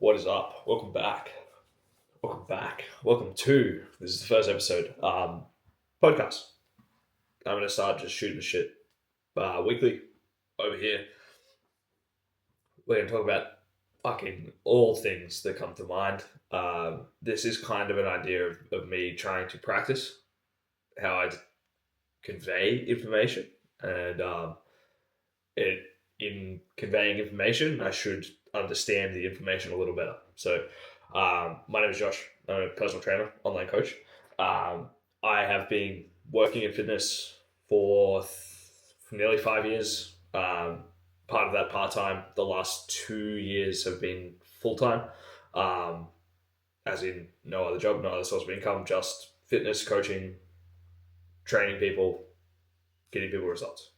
What is up? Welcome back. Welcome to this is the first episode. Podcast. I'm gonna start just shooting the shit weekly over here. We're gonna talk about fucking all things that come to mind. This is kind of an idea of me trying to practice how I convey information, and it in conveying information, I should understand the information a little better. So, my name is Josh. I'm a personal trainer, online coach. I have been working in fitness for nearly 5 years. Part of that part time. The last 2 years have been full time, as in no other job, no other source of income, just fitness coaching, training people, getting people results.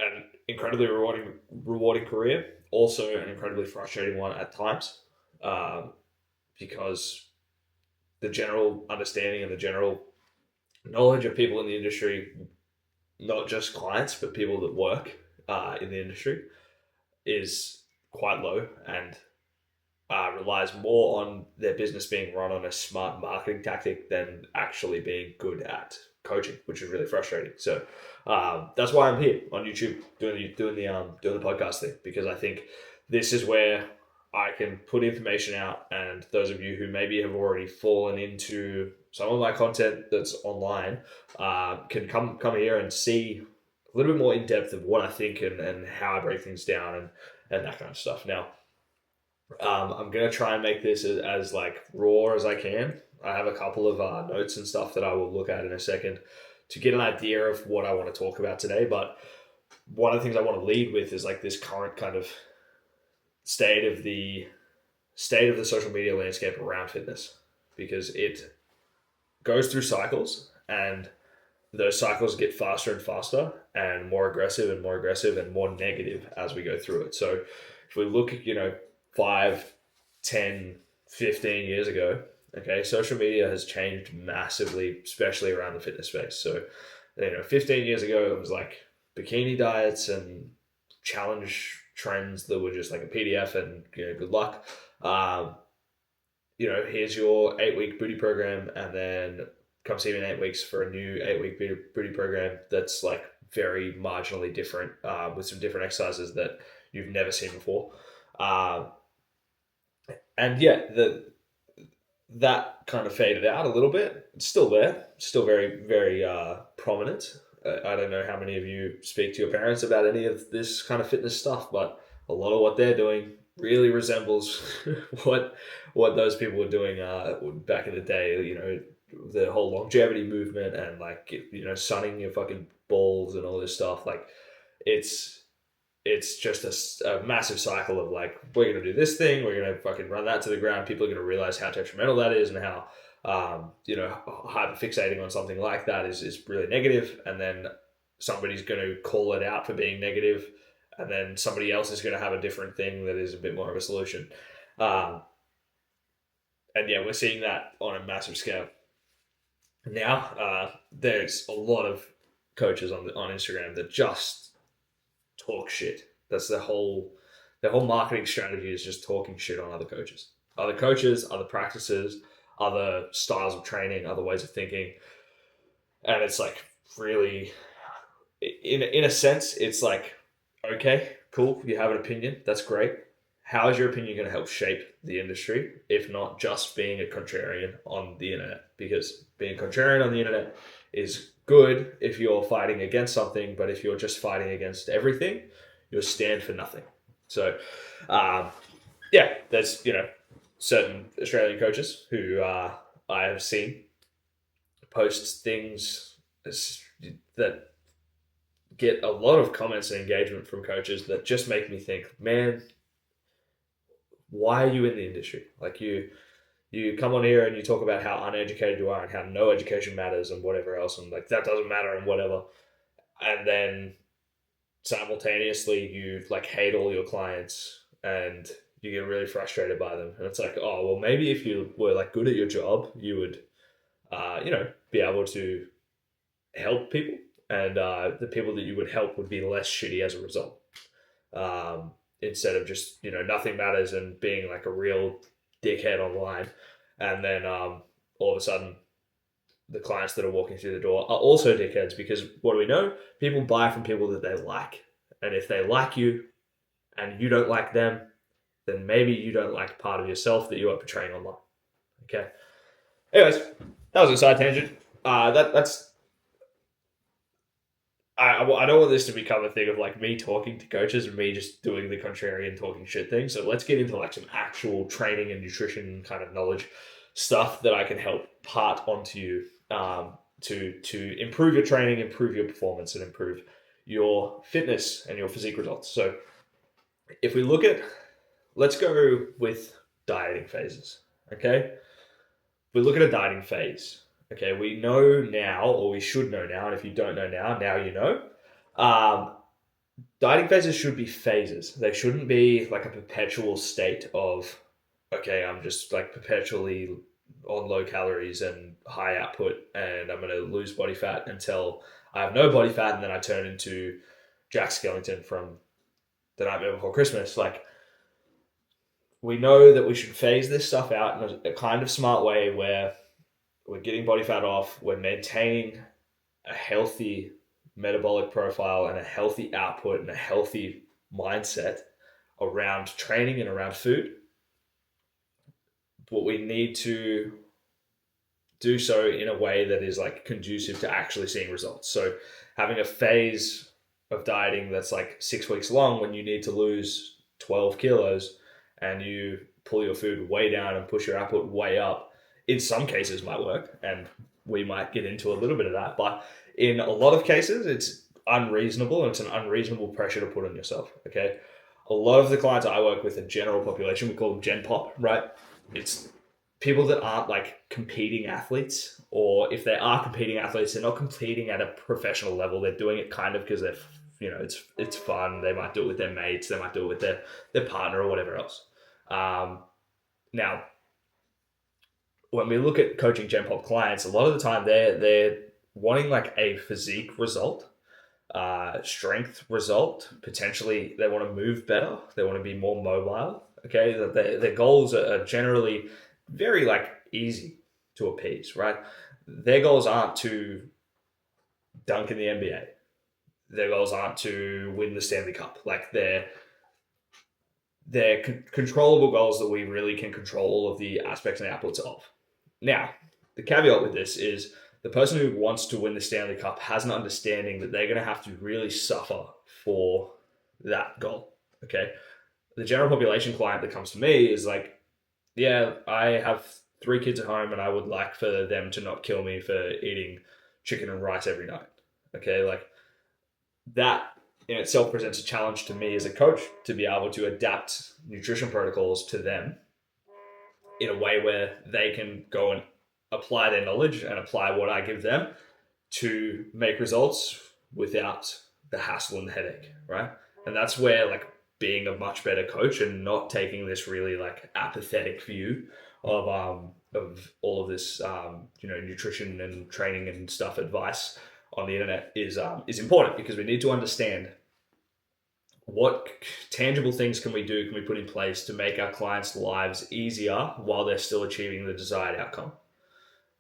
An incredibly rewarding career, also an incredibly frustrating one at times, because the general understanding and the general knowledge of people in the industry, not just clients but people that work in the industry, is quite low and relies more on their business being run on a smart marketing tactic than actually being good at coaching, which is really frustrating. So that's why I'm here on YouTube doing the podcast thing, because I think this is where I can put information out, and those of you who maybe have already fallen into some of my content that's online can come here and see a little bit more in depth of what I think and how I break things down and that kind of stuff. Now, I'm gonna try and make this as like raw as I can. I have a couple of notes and stuff that I will look at in a second to get an idea of what I want to talk about today. But one of the things I want to lead with is like this current kind of state of the social media landscape around fitness, because it goes through cycles, and those cycles get faster and faster and more aggressive and more aggressive and more negative as we go through it. So if we look at 5, 10, 15 years ago, okay, social media has changed massively, especially around the fitness space. So 15 years ago, it was like bikini diets and challenge trends that were just like a PDF and good luck. Here's your 8-week booty program, and then come see me in 8 weeks for a new 8-week booty program that's like very marginally different, with some different exercises that you've never seen before. And yeah, that kind of faded out a little bit. It's still there, still very, very prominent. I don't know how many of you speak to your parents about any of this kind of fitness stuff, but a lot of what they're doing really resembles what those people were doing back in the day. The whole longevity movement and like sunning your fucking balls and all this stuff. Like it's just a massive cycle of like, we're going to do this thing, we're going to fucking run that to the ground. People are going to realize how detrimental that is, and how hyper fixating on something like that is really negative. And then somebody's going to call it out for being negative, and then somebody else is going to have a different thing that is a bit more of a solution. And yeah, we're seeing that on a massive scale. Now, there's a lot of coaches on Instagram that just talk shit. That's their whole marketing strategy, is just talking shit on other coaches, other practices, other styles of training, other ways of thinking. And it's like, really, in a sense, it's like, okay, cool, you have an opinion, that's great. How is your opinion going to help shape the industry, if not just being a contrarian on the internet? Because being a contrarian on the internet is good if you're fighting against something, but if you're just fighting against everything, you'll stand for nothing. So, there's certain Australian coaches who I have seen post things that get a lot of comments and engagement from coaches that just make me think, man, why are you in the industry? Like you come on here and you talk about how uneducated you are and how no education matters and whatever else, and like that doesn't matter and whatever. And then simultaneously you like hate all your clients and you get really frustrated by them. And it's like, oh, well, maybe if you were like good at your job, you would, be able to help people, and the people that you would help would be less shitty as a result. instead of just, nothing matters and being like a real dickhead online. And then all of a sudden, the clients that are walking through the door are also dickheads, because what do we know? People buy from people that they like. And if they like you and you don't like them, then maybe you don't like part of yourself that you are portraying online. Okay. Anyways, that was a side tangent. I don't want this to become a thing of like me talking to coaches and me just doing the contrarian talking shit thing. So let's get into like some actual training and nutrition kind of knowledge stuff that I can help part onto you to improve your training, improve your performance, and improve your fitness and your physique results. So if we let's go with dieting phases, okay? If we look at a dieting phase, okay, we know now, or we should know now, and if you don't know now you know. Dieting phases should be phases. They shouldn't be like a perpetual state of, okay, I'm just like perpetually on low calories and high output, and I'm going to lose body fat until I have no body fat, and then I turn into Jack Skellington from The Nightmare Before Christmas. Like, we know that we should phase this stuff out in a kind of smart way where we're getting body fat off, we're maintaining a healthy metabolic profile and a healthy output and a healthy mindset around training and around food. But we need to do so in a way that is like conducive to actually seeing results. So having a phase of dieting that's like 6 weeks long when you need to lose 12 kilos and you pull your food way down and push your output way up, in some cases might work, and we might get into a little bit of that. But in a lot of cases, it's unreasonable, and it's an unreasonable pressure to put on yourself, okay? A lot of the clients I work with in general population, we call them Gen Pop, right? It's people that aren't like competing athletes, or if they are competing athletes, they're not competing at a professional level. They're doing it kind of because they're, it's fun. They might do it with their mates. They might do it with their partner or whatever else. Now, when we look at coaching Gen Pop clients, a lot of the time they're wanting like a physique result, strength result. Potentially, they want to move better. They want to be more mobile. Okay, their goals are generally very like easy to appease, right? Their goals aren't to dunk in the NBA. Their goals aren't to win the Stanley Cup. Like they're controllable goals that we really can control all of the aspects and outputs of. Now, the caveat with this is the person who wants to win the Stanley Cup has an understanding that they're going to have to really suffer for that goal, okay? The general population client that comes to me is like, yeah, I have 3 kids at home and I would like for them to not kill me for eating chicken and rice every night, okay? Like that in itself presents a challenge to me as a coach to be able to adapt nutrition protocols to them in a way where they can go and apply their knowledge and apply what I give them to make results without the hassle and the headache, right? And that's where like being a much better coach and not taking this really like apathetic view of all of this nutrition and training and stuff advice on the internet is important, because we need to understand what tangible things can we put in place to make our clients' lives easier while they're still achieving the desired outcome.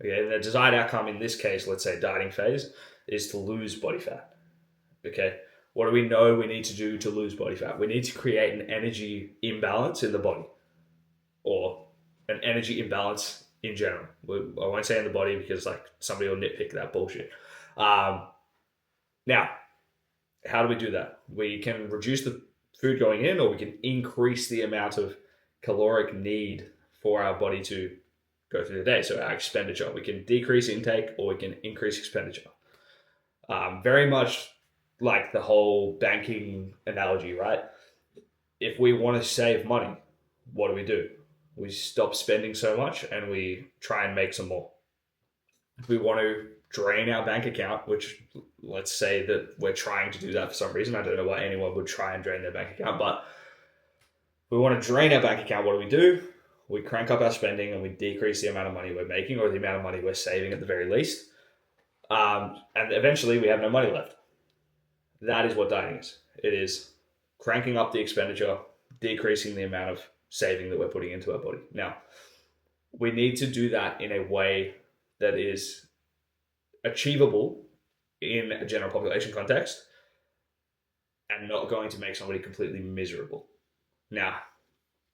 Okay, and the desired outcome in this case, let's say dieting phase, is to lose body fat. Okay, what do we know we need to do to lose body fat? We need to create an energy imbalance in the body, or an energy imbalance in general. I won't say in the body because like somebody will nitpick that bullshit. Now, how do we do that? We can reduce the food going in, or we can increase the amount of caloric need for our body to go through the day. So our expenditure, we can decrease intake or we can increase expenditure. Very much like the whole banking analogy, right? If we want to save money, what do? We stop spending so much and we try and make some more. If we want to drain our bank account, which let's say that we're trying to do that for some reason. I don't know why anyone would try and drain their bank account, but we want to drain our bank account. What do? We crank up our spending and we decrease the amount of money we're making, or the amount of money we're saving at the very least. And eventually we have no money left. That is what dieting is. It is cranking up the expenditure decreasing the amount of saving that we're putting into our body. Now, we need to do that in a way that is achievable in a general population context and not going to make somebody completely miserable. Now,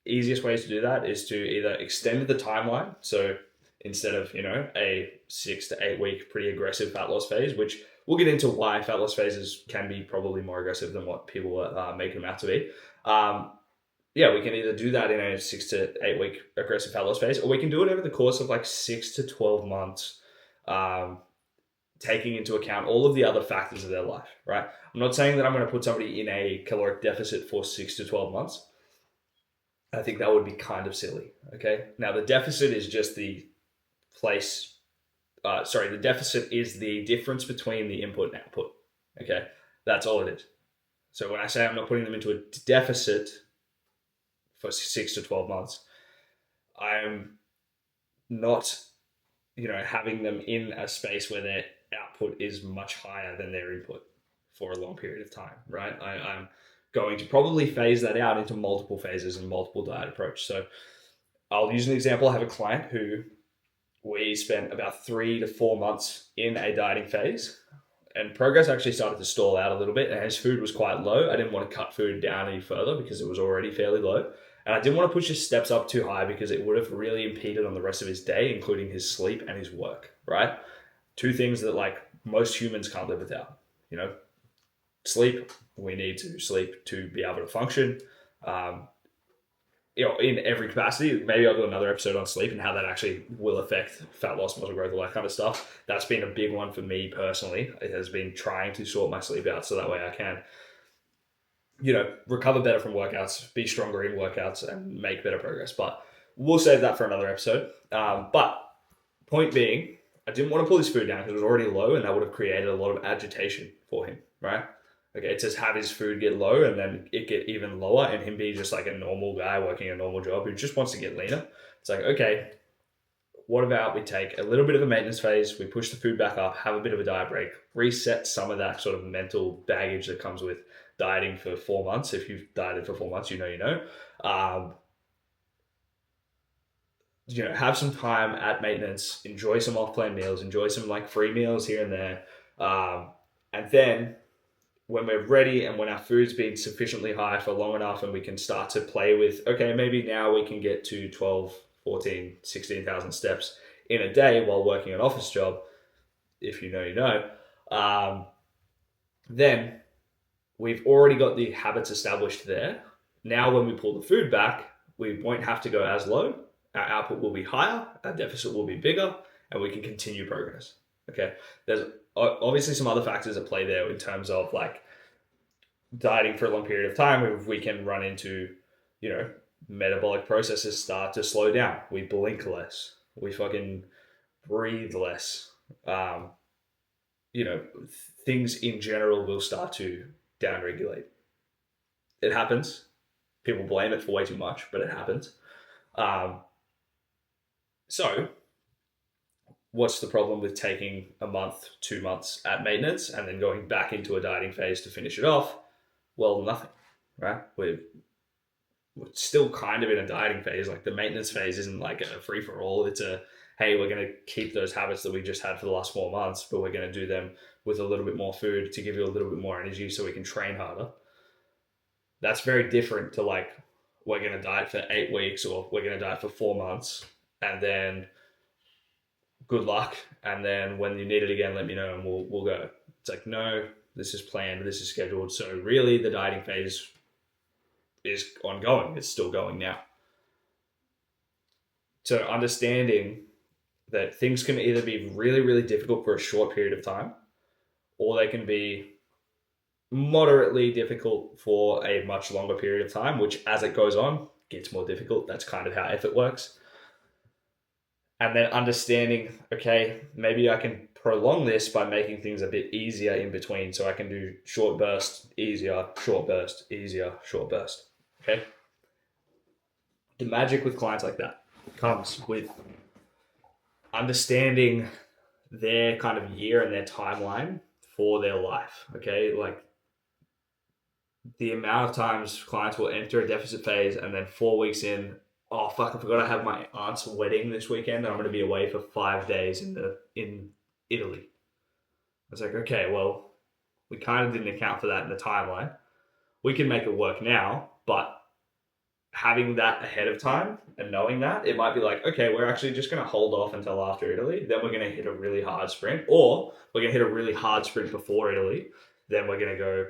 easiest ways to do that is to either extend the timeline. So instead of, a 6 to 8 week pretty aggressive fat loss phase, which we'll get into why fat loss phases can be probably more aggressive than what people are making them out to be. We can either do that in a 6 to 8 week aggressive fat loss phase, or we can do it over the course of like 6 to 12 months, taking into account all of the other factors of their life, right? I'm not saying that I'm going to put somebody in a caloric deficit for 6 to 12 months. I think that would be kind of silly, okay? Now, the deficit is just the the deficit is the difference between the input and output, okay? That's all it is. So when I say I'm not putting them into a deficit for 6 to 12 months, I'm not, having them in a space where their output is much higher than their input for a long period of time, right? I'm going to probably phase that out into multiple phases and multiple diet approach. So I'll use an example. I have a client who we spent about 3 to 4 months in a dieting phase, and progress actually started to stall out a little bit, and his food was quite low. I didn't want to cut food down any further because it was already fairly low. And I didn't want to push his steps up too high because it would have really impeded on the rest of his day, including his sleep and his work, right? Two things that like most humans can't live without, sleep. We need to sleep to be able to function, in every capacity. Maybe I'll do another episode on sleep and how that actually will affect fat loss, muscle growth, all that kind of stuff. That's been a big one for me personally. It has been trying to sort my sleep out so that way I can, recover better from workouts, be stronger in workouts, and make better progress. But we'll save that for another episode. But point being, I didn't want to pull his food down because it was already low, and that would have created a lot of agitation for him, right? Okay, it says have his food get low and then it get even lower, and him be just like a normal guy working a normal job who just wants to get leaner. It's like, okay, what about we take a little bit of a maintenance phase, we push the food back up, have a bit of a diet break, reset some of that sort of mental baggage that comes with dieting for 4 months. If you've dieted for 4 months, have some time at maintenance, enjoy some off-plan meals, enjoy some like free meals here and there. And then when we're ready and when our food's been sufficiently high for long enough and we can start to play with, okay, maybe now we can get to 12, 14, 16,000 steps in a day while working an office job, if then we've already got the habits established there. Now when we pull the food back, we won't have to go as low. Our output will be higher, our deficit will be bigger, and we can continue progress. Okay, there's obviously some other factors at play there in terms of like dieting for a long period of time. If we can run into, metabolic processes start to slow down. We blink less. We fucking breathe less. Things in general will start to downregulate. It happens. People blame it for way too much, but it happens. So what's the problem with taking a month, 2 months at maintenance and then going back into a dieting phase to finish it off? Well, nothing, right? We're still kind of in a dieting phase. Like the maintenance phase isn't like a free for all. It's a, hey, we're going to keep those habits that we just had for the last 4 months, but we're going to do them with a little bit more food to give you a little bit more energy so we can train harder. That's very different to like, we're going to diet for 8 weeks or we're going to diet for 4 months and then good luck. And then when you need it again, let me know and we'll go. It's like, no, this is planned, this is scheduled. So really the dieting phase is ongoing. It's still going now. So understanding that things can either be really, really difficult for a short period of time, or they can be moderately difficult for a much longer period of time, which as it goes on, gets more difficult. That's kind of how effort works. And then understanding, okay, maybe I can prolong this by making things a bit easier in between. So I can do short burst, easier, short burst, easier, short burst. Okay. The magic with clients like that comes with understanding their kind of year and their timeline for their life. Okay. Like the amount of times clients will enter a deficit phase and then 4 weeks in, oh fuck, I forgot I have my aunt's wedding this weekend and I'm going to be away for 5 days in Italy. It's like, okay, well, we kind of didn't account for that in the timeline. We can make it work now, but having that ahead of time and knowing that, it might be like, okay, we're actually just going to hold off until after Italy. Then we're going to hit a really hard sprint, or we're going to hit a really hard sprint before Italy. Then we're going to go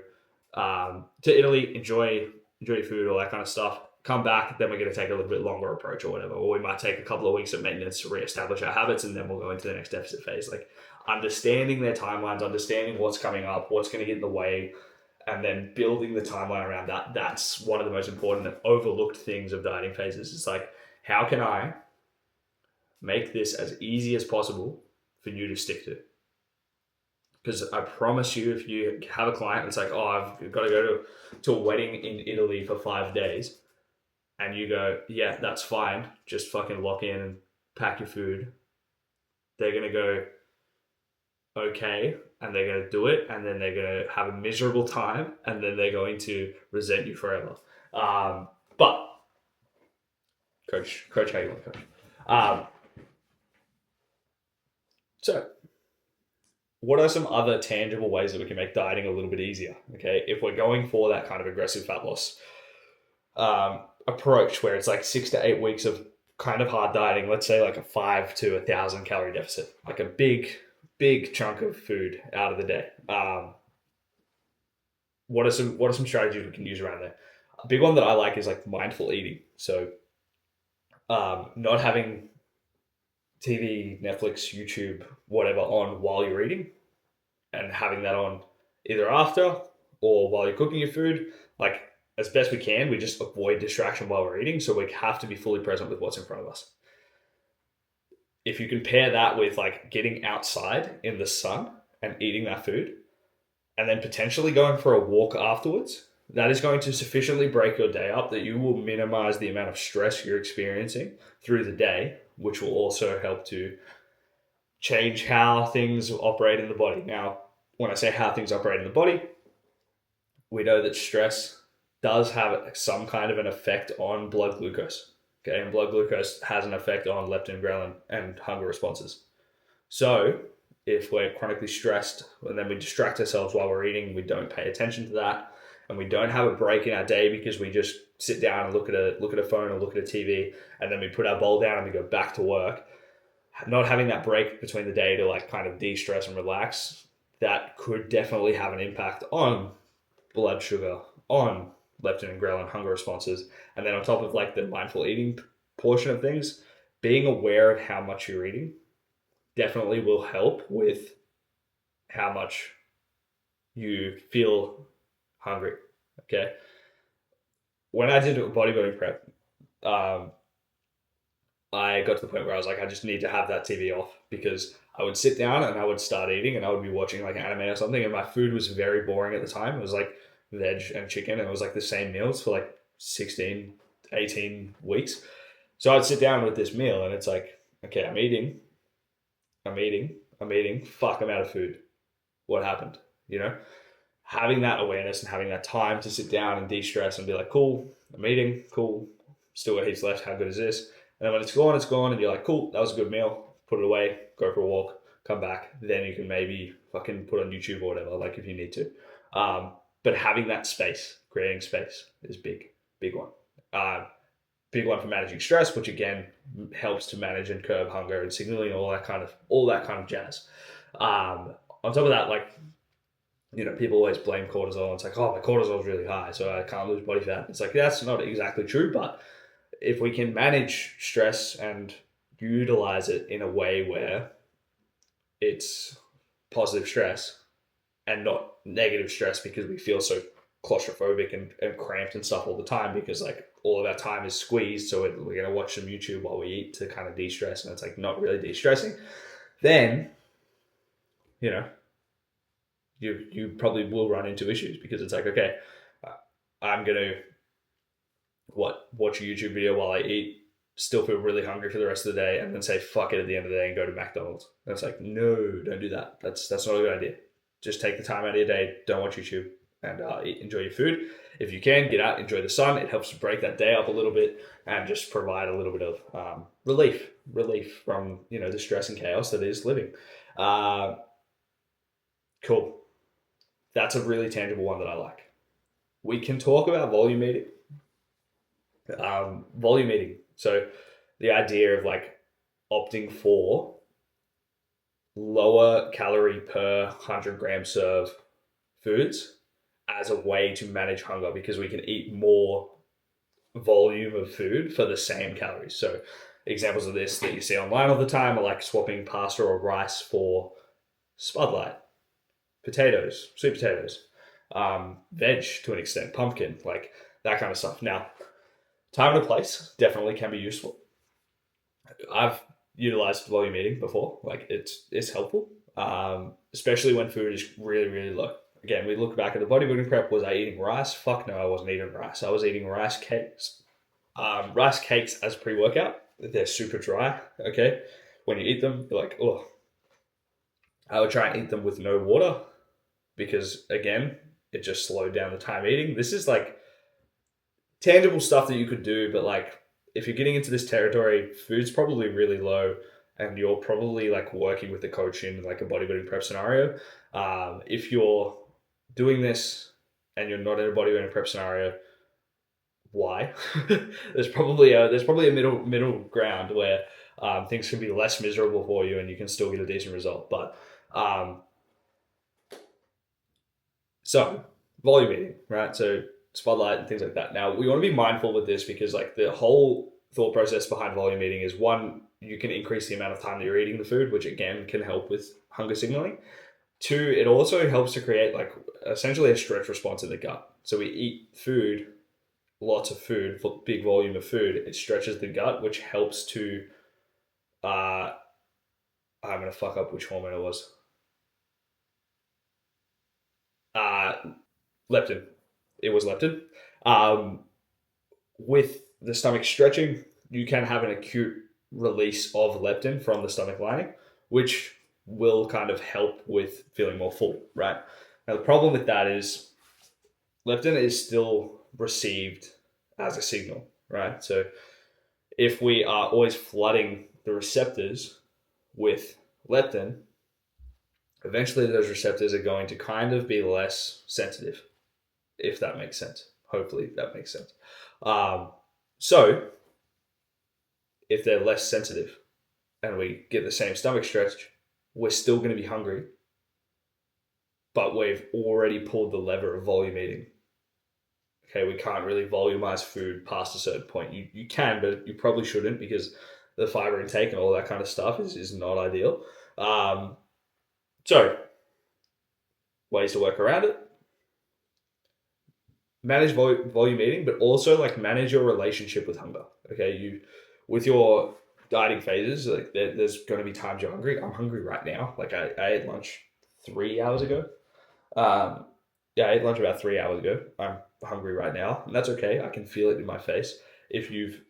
to Italy, enjoy your food, all that kind of stuff. Come back, then we're going to take a little bit longer approach or whatever. Or we might take a couple of weeks of maintenance to reestablish our habits, and then we'll go into the next deficit phase. Like understanding their timelines, understanding what's coming up, what's going to get in the way, and then building the timeline around that. That's one of the most important and overlooked things of dieting phases. It's like, how can I make this as easy as possible for you to stick to? Because I promise you, if you have a client, it's like, oh, I've got to go to a wedding in Italy for 5 days. And you go, yeah, that's fine. Just fucking lock in and pack your food. They're going to go, okay, and they're going to do it, and then they're going to have a miserable time, and then they're going to resent you forever. But, coach, how you want to coach? So, what are some other tangible ways that we can make dieting a little bit easier? Okay, if we're going for that kind of aggressive fat loss approach, where it's like 6 to 8 weeks of kind of hard dieting, let's say like a 5 to 1,000 calorie deficit, like a big chunk of food out of the day. What are some strategies we can use around there? A big one that I like is like mindful eating. So not having TV, Netflix, YouTube, whatever on while you're eating, and having that on either after or while you're cooking your food. Like as best we can, we just avoid distraction while we're eating. So we have to be fully present with what's in front of us. If you can pair that with like getting outside in the sun and eating that food, and then potentially going for a walk afterwards, that is going to sufficiently break your day up that you will minimize the amount of stress you're experiencing through the day, which will also help to change how things operate in the body. Now, when I say how things operate in the body, we know that stress does have some kind of an effect on blood glucose. Okay, and blood glucose has an effect on leptin, ghrelin, and hunger responses. So if we're chronically stressed and then we distract ourselves while we're eating, we don't pay attention to that, and we don't have a break in our day because we just sit down and look at a phone or look at a TV, and then we put our bowl down and we go back to work, not having that break between the day to like kind of de-stress and relax, that could definitely have an impact on blood sugar, on leptin and ghrelin, hunger responses. And then on top of like the mindful eating portion of things, being aware of how much you're eating definitely will help with how much you feel hungry. Okay. When I did a bodybuilding prep, I got to the point where I was like, I just need to have that TV off, because I would sit down and I would start eating and I would be watching like anime or something, and my food was very boring at the time. It was like veg and chicken, and it was like the same meals for like 16, 18 weeks. So I'd sit down with this meal and it's like, okay, I'm eating, fuck, I'm out of food. What happened? You know, having that awareness and having that time to sit down and de-stress and be like, cool, I'm eating, cool, still got heaps left, how good is this? And then when it's gone, and you're like, cool, that was a good meal, put it away, go for a walk, come back, then you can maybe fucking put on YouTube or whatever, like if you need to. But having that space, creating space is big one. Big one for managing stress, which again helps to manage and curb hunger and signaling, all that kind of jazz. On top of that, like, you know, people always blame cortisol. It's like, oh, my cortisol is really high, so I can't lose body fat. It's like, that's not exactly true, but if we can manage stress and utilize it in a way where it's positive stress and not negative stress, because we feel so claustrophobic and cramped and stuff all the time, because like all of our time is squeezed, so we're going to watch some YouTube while we eat to kind of de-stress, and it's like not really de-stressing, then, you know, you probably will run into issues, because it's like, okay, I'm going to watch a YouTube video while I eat, still feel really hungry for the rest of the day, and then say fuck it at the end of the day and go to McDonald's. And it's like, no, don't do that. That's not a good idea. Just take the time out of your day, don't watch YouTube, and enjoy your food. If you can, get out, enjoy the sun. It helps to break that day up a little bit and just provide a little bit of relief from the stress and chaos that is living. Cool. That's a really tangible one that I like. We can talk about volume eating. Volume eating. So the idea of like opting for lower calorie per 100-gram serve foods as a way to manage hunger, because we can eat more volume of food for the same calories. So examples of this that you see online all the time are like swapping pasta or rice for spudlight, potatoes, sweet potatoes, veg to an extent, pumpkin, like that kind of stuff. Now, time and place definitely can be useful. I've utilized volume eating before. Like it's helpful, especially when food is really, really low. Again, we look back at the bodybuilding prep. Was I eating rice? Fuck no, I wasn't eating rice. I was eating rice cakes. Rice cakes as pre-workout, they're super dry, okay? When you eat them, you're like, oh. I would try and eat them with no water because, again, it just slowed down the time eating. This is like tangible stuff that you could do, but like if you're getting into this territory, food's probably really low and you're probably like working with the coach in like a bodybuilding prep scenario. If you're doing this and you're not in a bodybuilding prep scenario, why? there's probably a middle ground where things can be less miserable for you and you can still get a decent result. But so volume eating, right? So spotlight and things like that. Now we want to be mindful with this because like the whole thought process behind volume eating is, one, you can increase the amount of time that you're eating the food, which again can help with hunger signaling. Two, it also helps to create like essentially a stretch response in the gut. So we eat food, lots of food, big volume of food, it stretches the gut, which helps to I'm gonna fuck up which hormone it was. Leptin. It was leptin. With the stomach stretching, you can have an acute release of leptin from the stomach lining, which will kind of help with feeling more full, right? Now, the problem with that is leptin is still received as a signal, right? So if we are always flooding the receptors with leptin, eventually those receptors are going to kind of be less sensitive, if that makes sense. Hopefully that makes sense. So if they're less sensitive and we get the same stomach stretch, we're still going to be hungry, but we've already pulled the lever of volume eating. Okay, we can't really volumize food past a certain point. You can, but you probably shouldn't because the fiber intake and all that kind of stuff is not ideal. So, ways to work around it. Manage volume eating, but also like manage your relationship with hunger. Okay, with your dieting phases, like there's going to be times you're hungry. I'm hungry right now. Like I ate lunch 3 hours ago. I ate lunch about 3 hours ago. I'm hungry right now, and that's okay. I can feel it in my face. If you've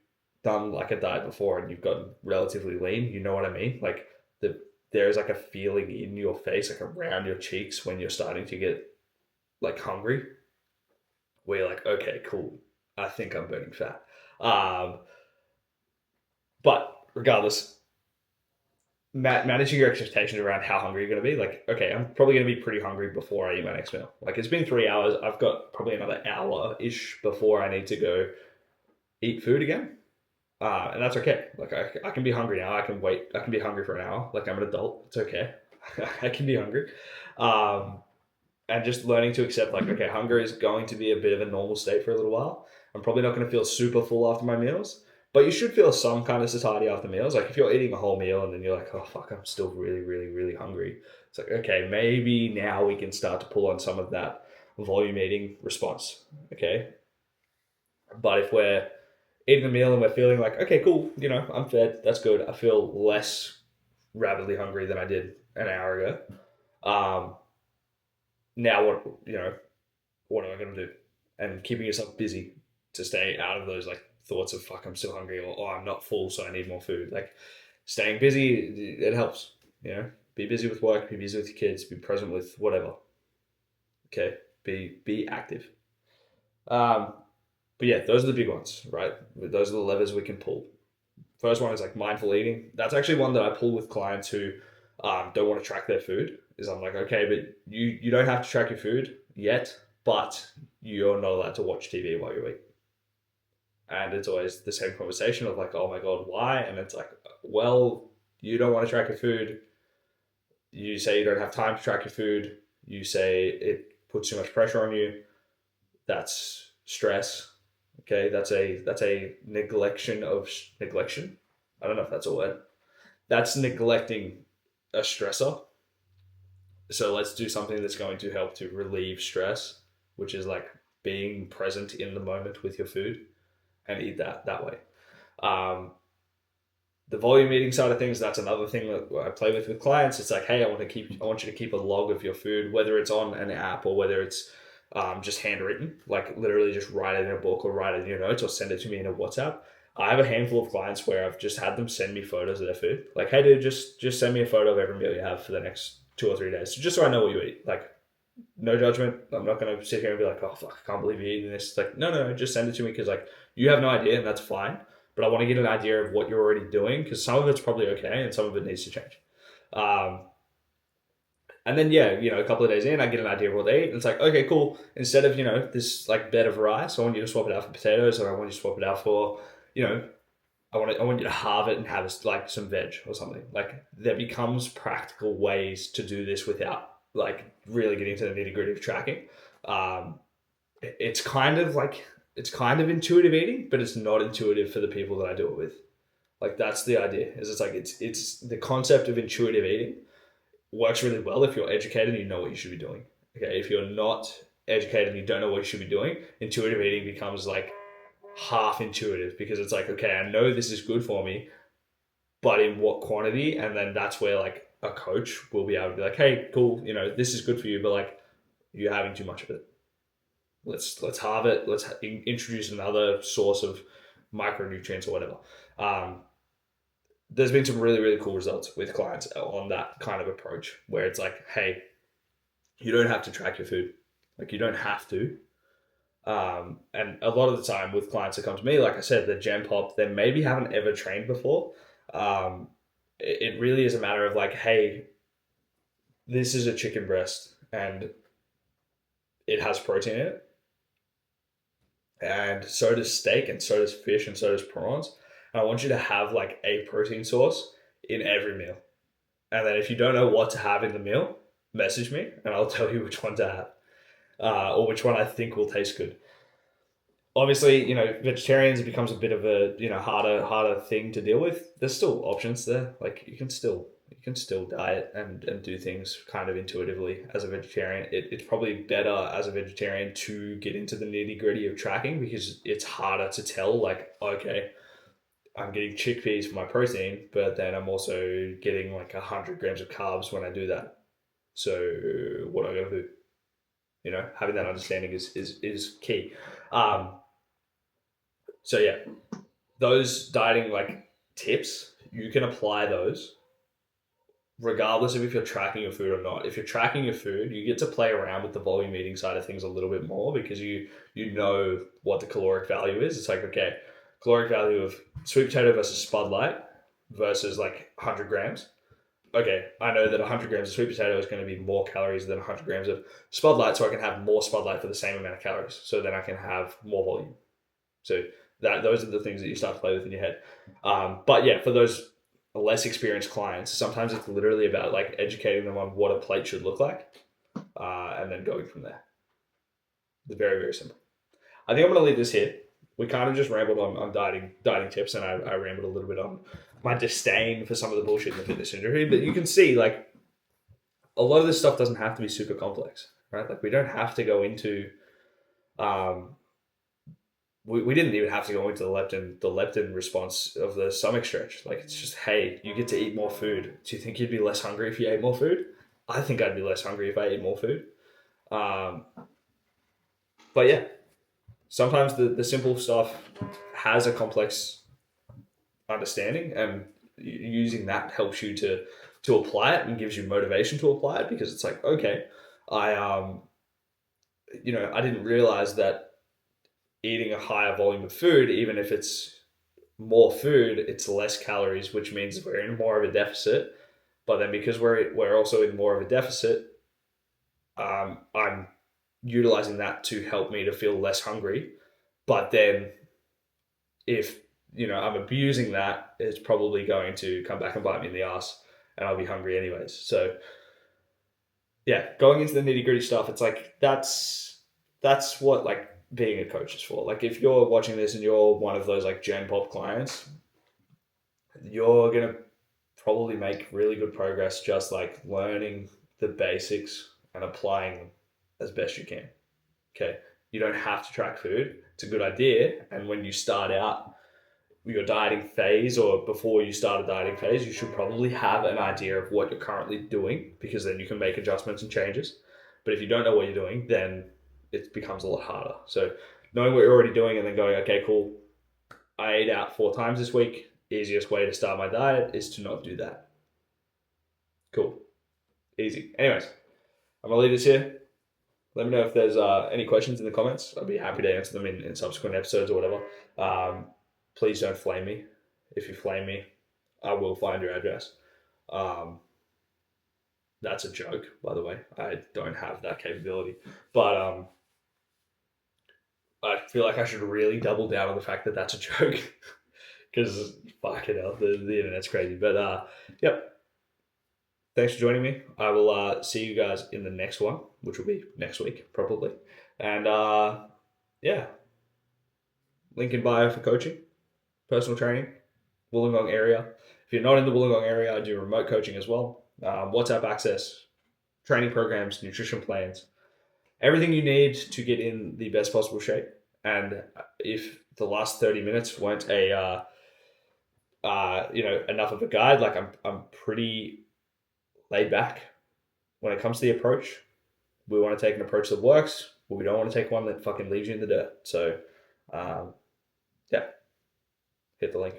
done like a diet before and you've gotten relatively lean, you know what I mean. Like there's like a feeling in your face, like around your cheeks when you're starting to get like hungry, where you're like, okay, cool, I think I'm burning fat. But regardless, managing your expectations around how hungry you're going to be. Like, okay, I'm probably going to be pretty hungry before I eat my next meal. Like, it's been 3 hours. I've got probably another hour-ish before I need to go eat food again. And that's okay. Like, I can be hungry now. I can wait. I can be hungry for an hour. Like, I'm an adult. It's okay. I can be hungry. And just learning to accept, like, okay, hunger is going to be a bit of a normal state for a little while. I'm probably not going to feel super full after my meals, but you should feel some kind of satiety after meals. Like if you're eating a whole meal and then you're like, oh, fuck, I'm still really, really, really hungry. It's like, okay, maybe now we can start to pull on some of that volume eating response, okay? But if we're eating a meal and we're feeling like, okay, cool, I'm fed, that's good. I feel less rapidly hungry than I did an hour ago. Now what am I going to do? And keeping yourself busy to stay out of those like thoughts of fuck, I'm still hungry, or oh, I'm not full, so I need more food. Like staying busy, it helps. Be busy with work, be busy with your kids, be present with whatever. Okay, Be active. But yeah, those are the big ones, right? Those are the levers we can pull. First one is like mindful eating. That's actually one that I pull with clients who don't want to track their food. Is I'm like, okay, but you don't have to track your food yet, but you're not allowed to watch TV while you eat. And it's always the same conversation of like, oh my God, why? And it's like, well, you don't want to track your food. You say you don't have time to track your food. You say it puts too much pressure on you. That's stress. Okay, that's a neglection. I don't know if that's a word. That's neglecting a stressor. So let's do something that's going to help to relieve stress, which is like being present in the moment with your food, and eat that way. The volume eating side of things, that's another thing that I play with clients. It's like, hey, I want you to keep a log of your food, whether it's on an app or whether it's just handwritten, like literally just write it in a book or write it in your notes or send it to me in a WhatsApp. I have a handful of clients where I've just had them send me photos of their food. Like, hey dude, just send me a photo of every meal you have for the next 2 or 3 days. So just so I know what you eat. Like, no judgment. I'm not going to sit here and be like, oh fuck, I can't believe you're eating this. It's like, no, just send it to me because like you have no idea and that's fine. But I want to get an idea of what you're already doing because some of it's probably okay and some of it needs to change. And then, a couple of days in, I get an idea of what they eat. And it's like, okay, cool. Instead of, this like bed of rice, I want you to swap it out for potatoes, or I want you to swap it out for, I want you to halve it and have like some veg or something. Like there becomes practical ways to do this without like really getting to the nitty gritty of tracking. It's kind of intuitive eating, but it's not intuitive for the people that I do it with. Like that's the idea. It's the concept of intuitive eating works really well if you're educated and you know what you should be doing. Okay, if you're not educated and you don't know what you should be doing, intuitive eating becomes like half intuitive because it's like, okay, I know this is good for me, but in what quantity? And then that's where like a coach will be able to be like, hey, cool, this is good for you, but like you're having too much of it. Let's halve it. Let's introduce another source of micronutrients or whatever. There's been some really, really cool results with clients on that kind of approach where it's like, hey, you don't have to track your food. Like you don't have to. And a lot of the time with clients that come to me, like I said, they're gen pop, they maybe haven't ever trained before. It really is a matter of like, hey, this is a chicken breast and it has protein in it. And so does steak and so does fish and so does prawns. And I want you to have like a protein source in every meal. And then if you don't know what to have in the meal, message me and I'll tell you which one to have or which one I think will taste good. Obviously, vegetarians, it becomes a bit of a, harder thing to deal with. There's still options there. Like you can still diet and do things kind of intuitively as a vegetarian. It's probably better as a vegetarian to get into the nitty gritty of tracking because it's harder to tell like, okay, I'm getting chickpeas for my protein, but then I'm also getting like 100 grams of carbs when I do that. So what am I going to do? Having that understanding is key. So yeah, those dieting like tips, you can apply those regardless of if you're tracking your food or not. If you're tracking your food, you get to play around with the volume eating side of things a little bit more because you know what the caloric value is. It's like, okay, caloric value of sweet potato versus Spud Light versus like 100 grams. Okay, I know that 100 grams of sweet potato is going to be more calories than 100 grams of Spud Light, so I can have more Spud Light for the same amount of calories. So then I can have more volume. So those are the things that you start to play with in your head. But yeah, for those less experienced clients, sometimes it's literally about like educating them on what a plate should look like and then going from there. It's very, very simple. I think I'm going to leave this here. We kind of just rambled on dieting tips, and I rambled a little bit on my disdain for some of the bullshit in the fitness industry. But you can see, like, a lot of this stuff doesn't have to be super complex, right? Like, we don't have to go into, we didn't even have to go into the leptin response of the stomach stretch. Like, it's just, hey, you get to eat more food. Do you think you'd be less hungry if you ate more food? I think I'd be less hungry if I ate more food. But yeah. Sometimes the simple stuff has a complex understanding, and using that helps you to apply it and gives you motivation to apply it because it's like, okay, I I didn't realize that eating a higher volume of food, even if it's more food, it's less calories, which means we're in more of a deficit. But then because we're also in more of a deficit, I'm utilizing that to help me to feel less hungry. But then if I'm abusing that, it's probably going to come back and bite me in the ass, and I'll be hungry anyways. So yeah, going into the nitty gritty stuff, it's like that's what like being a coach is for. Like if you're watching this and you're one of those like Gen Pop clients, you're gonna probably make really good progress just like learning the basics and applying them as best you can. Okay. You don't have to track food. It's a good idea. And when you start out your dieting phase or before you start a dieting phase, you should probably have an idea of what you're currently doing, because then you can make adjustments and changes. But if you don't know what you're doing, then it becomes a lot harder. So knowing what you're already doing and then going, okay, cool, I ate out 4 times this week. Easiest way to start my diet is to not do that. Cool. Easy. Anyways, I'm going to leave this here. Let me know if there's any questions in the comments. I'll be happy to answer them in subsequent episodes or whatever. Please don't flame me. If you flame me, I will find your address. That's a joke, by the way. I don't have that capability. But I feel like I should really double down on the fact that that's a joke. Because, fucking hell, the internet's crazy. But, yep. Thanks for joining me. I will see you guys in the next one, which will be next week, probably. And, yeah. Link in bio for coaching, personal training, Wollongong area. If you're not in the Wollongong area, I do remote coaching as well. WhatsApp access, training programs, nutrition plans, everything you need to get in the best possible shape. And if the last 30 minutes weren't enough of a guide, like I'm pretty laid back when it comes to the approach. We want to take an approach that works, but we don't want to take one that fucking leaves you in the dirt. So, yeah, hit the link.